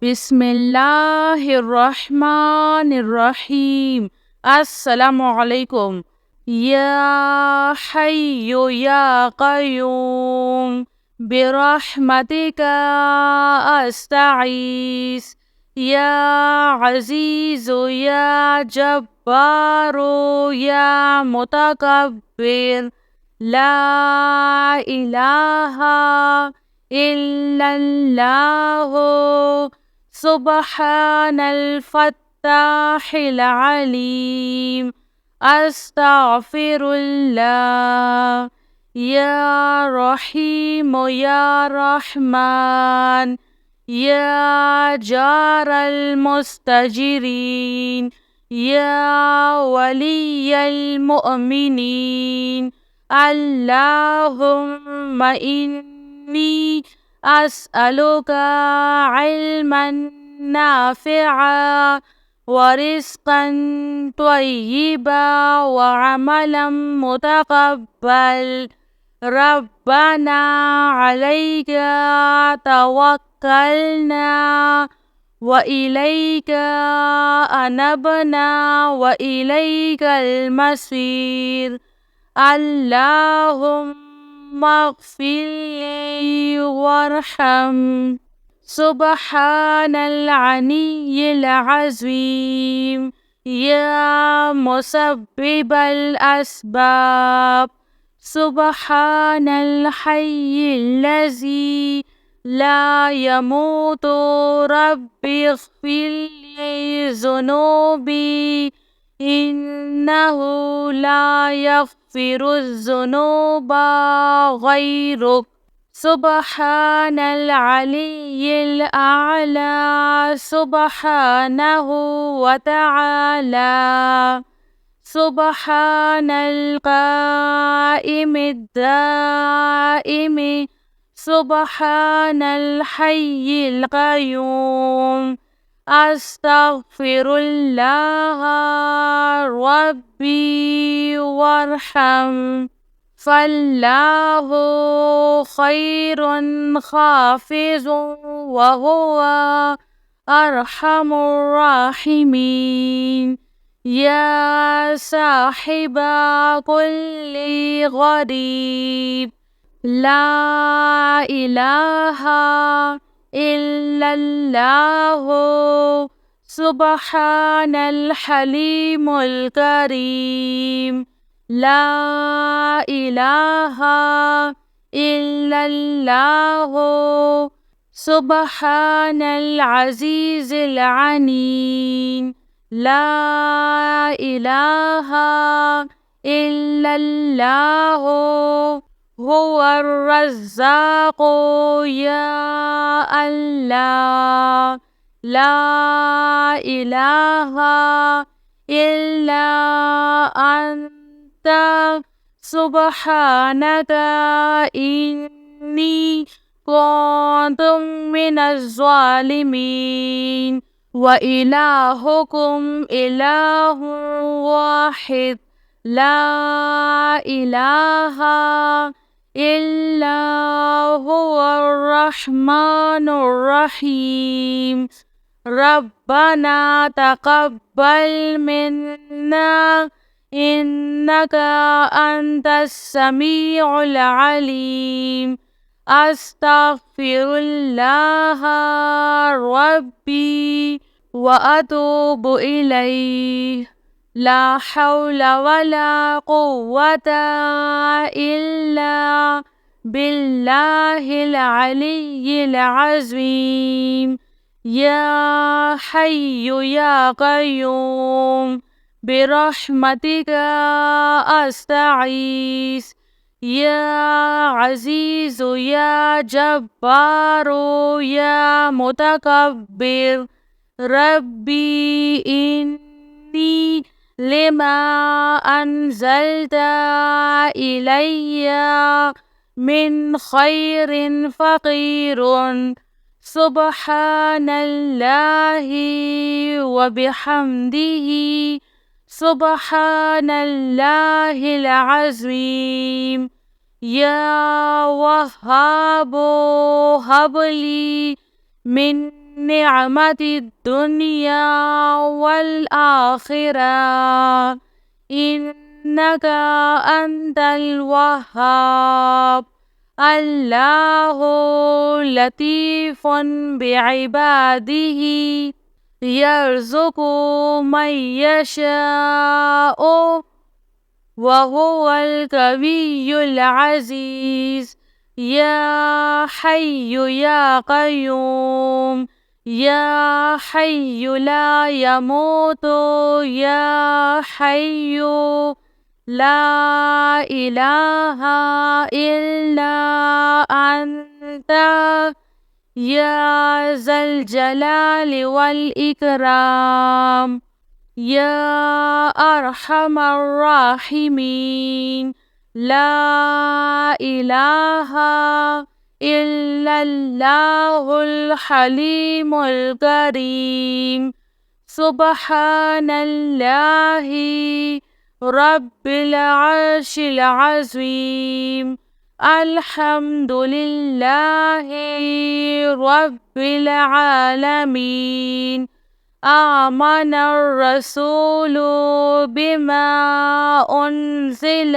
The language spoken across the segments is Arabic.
बिस्मिल्लाहिर्रहमानिर्रहीम। अस्सलामु अलैकुम। या हय्यु या क़य्यूम बिरहमतिका अस्तगीस। या अज़ीज़ु या जब्बारु या मुतकब्बिर। ला इलाहा इल्लल्लाहु सुब्हानल फ़त्ताहिल अलीम। अस्तग़फिरुल्लाह। या रहीम या रहमान। या जारल मुस्तजिरीन। या वलियल मुअमिनीन। अल्लाहुम्मा इन्नी अस्अलुका इल्मन नाफ़िआ व रिज़्क़न त्वय्यिबा व अमलन मुतक़ब्बल। रब्बना अलैका तवक्कलना व इलैका अनबना व इलैकल मसीर। अल्लाहुम्मा अग़फ़िरली वरहम। सुब्हानल अलिय्यिल अज़ीम। या मुसब्बिबल अस्बाब। सुब्हानल हय्यिल्लज़ी ला यमूतु। रब्बिग़फ़िरली ज़ुनूबी इन्नहु ला यग़फ़िरुज़्ज़ुनूबा ग़ैरुक। सुब्हानल अलिय्यिल अअला। सुब्हानहु व तआला। सुब्हानल क़ाइमिद दाइमि। सुब्हानल हय्यिल क़य्यूम। अस्तग़फिरुल्लाह रब्बी वरहम। फ़ल्लाहु ख़ैरुन हाफ़िज़ुन व हुवा अरहमुर राहिमीन। या साहिबा कुल्लि ग़रीब। ला इलाहा इल्लल्लाहु सुब्हानल हलीमुल करीम। ला इलाहा इल्लल्लाहु सुब्हानल अज़ीज़िल अलीम। ला इलाहा इल्लल्लाहु हुवर रज़्ज़ाक़ु। या अल्लाह ला इलाहा इल्ला अन्ता सुब्हानका इन्नी कुन्तु मिनज़ ज़ालिमीन। व इलाहुकुम इलाहुन वाहिद। ला इलाहा इल्ला हुवर रहमानुर रहीम। रब्बना तक़ब्बल मिन्ना इन्नका अंतस समीउल अलीम। अस्तग़फिरुल्लाह रब्बी व अतूबु इलैह। ला हौला वला कुव्वता इल्ला बिल्लाहिल अलिय्यिल अज़ीम। या हय्यु या क़य्यूम बिरहमतिका अस्तगीस। या अज़ीज़ु या जब्बारु या मुतकब्बिर। रब्बी इन्नी लिमा अन्ज़ल्ता इलैया मिन खैरिन फ़क़ीरुन। सुब्हानल्लाहि व बिहम्दिही। सुब्हानल्लाहिल अज़ीम। या वहाबो हबली मिन نعمة الدنيا والآخرة إنك أنت الوهاب. الله لطيف بعباده يرزق من يشاء وهو القوي العزيز. يا حي يا قيوم يا حي لا يموت يا حي لا إله إلا أنت يا ذا الجلال والإكرام يا أرحم الراحمين. لا إله إلا الله الحليم الكريم. سبحان الله رب العرش العظيم. الحمد لله رب العالمين. آمن الرسول بما أنزل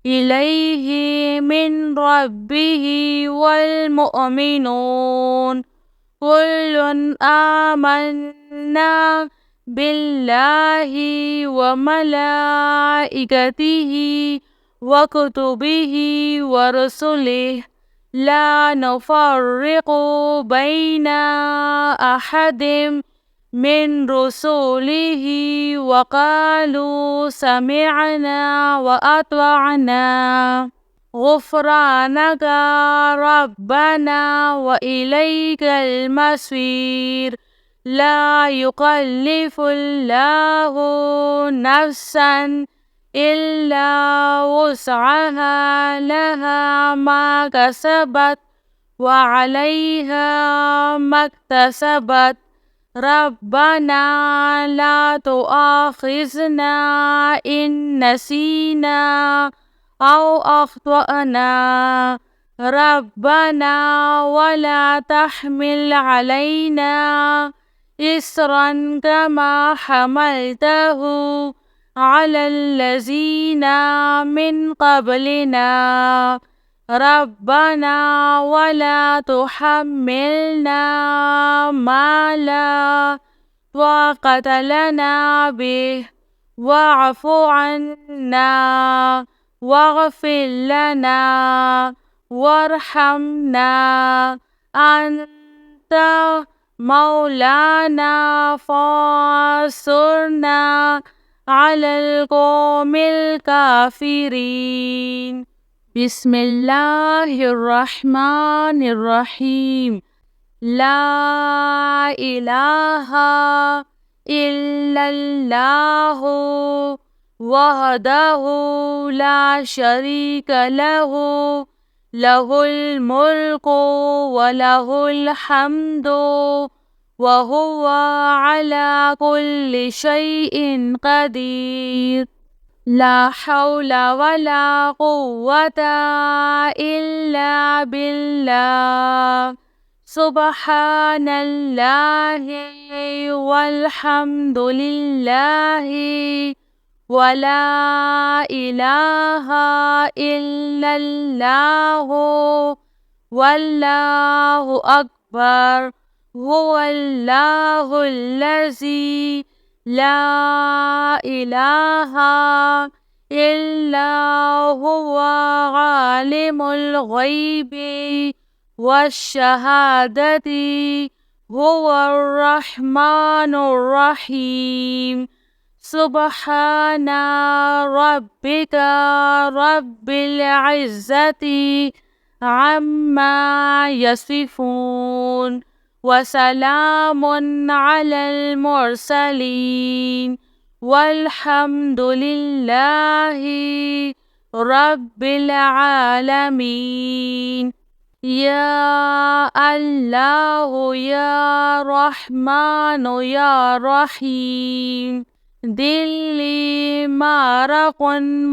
إليه من ربه والمؤمنون كل آمنا بالله وملائكته وكتبه ورسله لا نفرق بين أحد من رسله وقالوا سمعنا وأطعنا غفرانك ربنا وإليك المصير. لا يكلف الله نفسا إلا وسعها لها ما كسبت وعليها ما اكتسبت. ربنا لا تؤاخذنا إن نسينا أو أخطأنا. ربنا ولا تحمل علينا إصرا كما حملته على الذين من قبلنا. ربنا ولا تحملنا ما لا طاقة لنا به واعف عنا واغفر لنا وارحمنا أنت مولانا فانصرنا على القوم الكافرين. بسم الله الرحمن الرحيم. لا إله إلا الله وحده لا شريك له له الملك وله الحمد وهو على كل شيء قدير. لا حول ولا قوة إلا بالله. سبحان الله والحمد لله ولا إله إلا الله والله أكبر. هو الله الذي لا إله إلا هو عالم الغيب والشهادة هو الرحمن الرحيم. سبحان ربك رب العزة عما يصفون وسلام على المرسلين والحمد لله رب العالمين. يا الله يا رحمن يا رحيم دلي مرق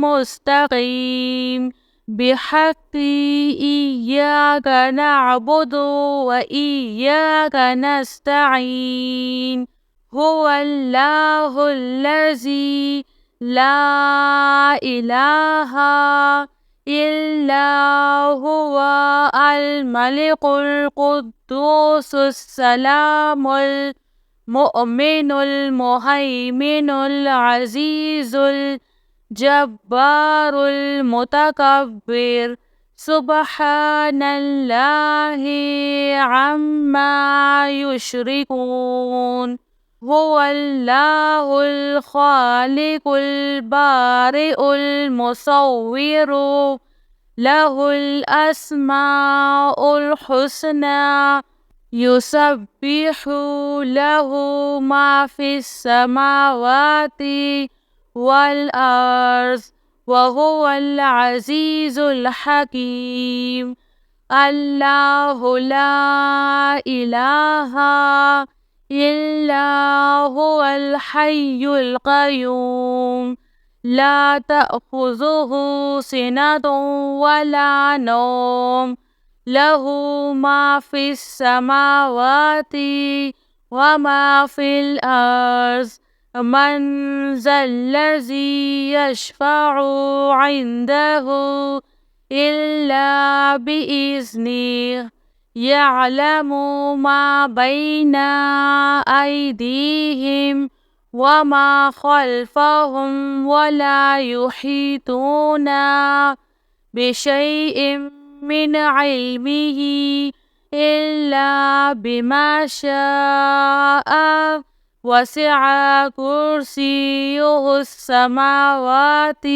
مستقيم بحق إياك نعبد وإياك نستعين هو الله الذي لا إله إلا هو الملك القدوس السلام المؤمن المهيمن العزيز الجبار المتكبر سبحان الله عما يشركون هو الله الخالق البارئ المصور له الأسماء الحسنى يسبح له ما في السماوات والأرض وهو العزيز الحكيم الله لا إله إلا هو الحي القيوم لا تأخذه سنة ولا نوم له ما في السماوات وما في الأرض من ذا الذي يشفع عنده إلا بإذنه يعلم ما بين أيديهم وما خلفهم ولا يحيطون بشيء من علمه إلا بما شاء وسع كرسيه السماوات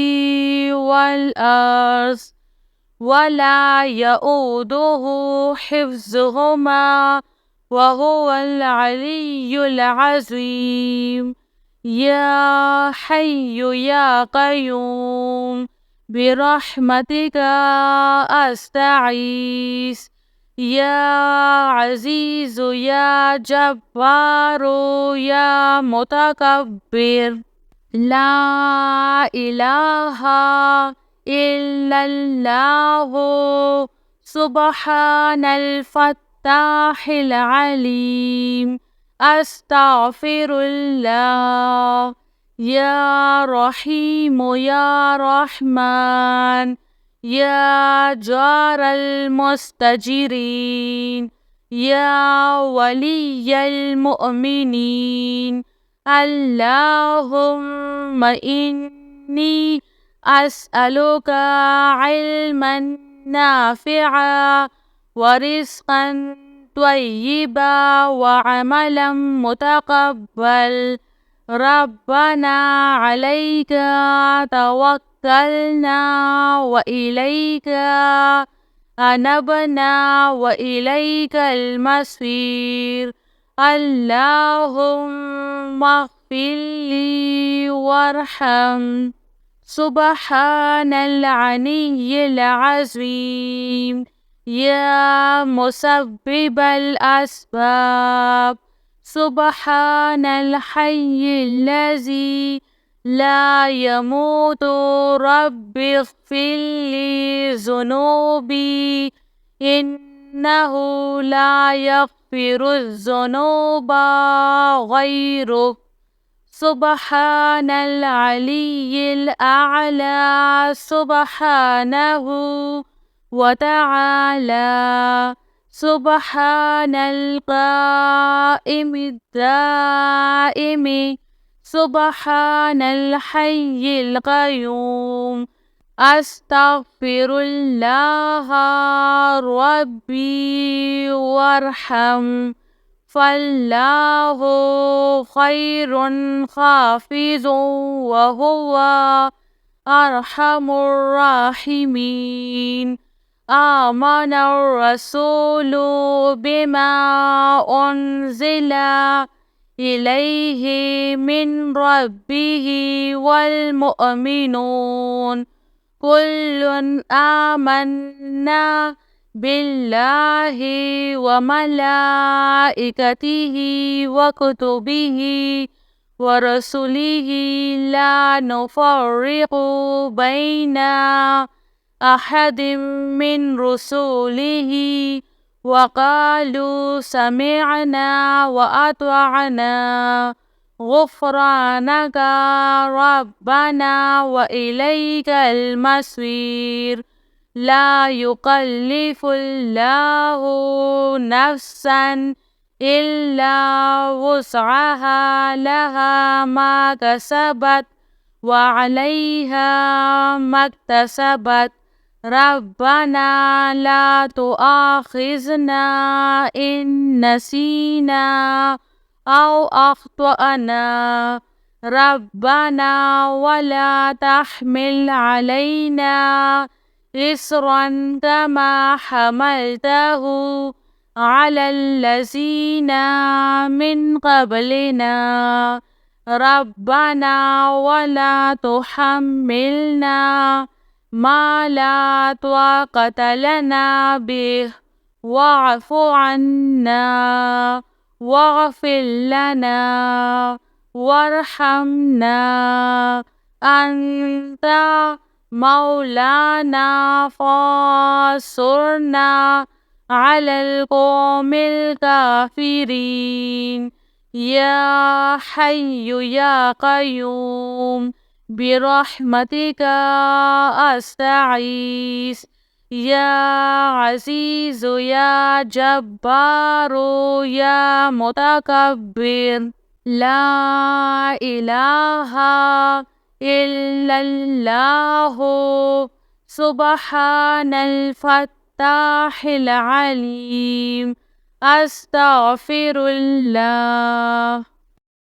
والأرض ولا يؤوده حفظهما وهو العلي العظيم يا حي يا قيوم برحمتك أستعيذ يا عزيز يا جبار يا متكبر لا إله إلا الله سبحان الفتاح العليم أستغفر الله يا رحيم يا رحمن يا جار المستجيرين يا ولي المؤمنين اللهم إني أسألك علما نافعا ورزقا طيبا وعملا متقبل ربنا عليك توكلنا وإليك أنبنا وإليك المصير اللهم اغفر لي وارحم سبحان العلي العظيم يا مسبب الأسباب سبحان الحي الذي لا يموت رب اغفر لي ذنوبي إنه لا يغفر الذنوب غيرك سبحان العلي الأعلى سبحانه وتعالى سبحان القائم الدائم سبحان الحي القيوم أستغفر الله ربي وارحم فالله خير حافظ وهو أرحم الراحمين آمن الرسول بما أنزل إليه من ربه والمؤمنون كل آمنا بالله وملائكته وكتبه ورسله لا نفرق بين أحد من رسله وقالوا سمعنا وأطعنا غفرانك ربنا وإليك المصير لا يكلف الله نفسا إلا وسعها لها ما كسبت وعليها ما اكتسبت ربنا لا تؤاخذنا إن نسينا أو أخطأنا ربنا ولا تحمل علينا إصرا كما حملته على الذين من قبلنا ربنا ولا تحملنا ما لا طاقة لنا به واعف عنا واغفر لنا وارحمنا أنت مولانا فانصرنا على القوم الكافرين يا حي يا قيوم برحمتك أستعيذ يا عزيز يا جبار يا متكبر لا إله إلا الله سبحان الفتاح العليم أستغفر الله.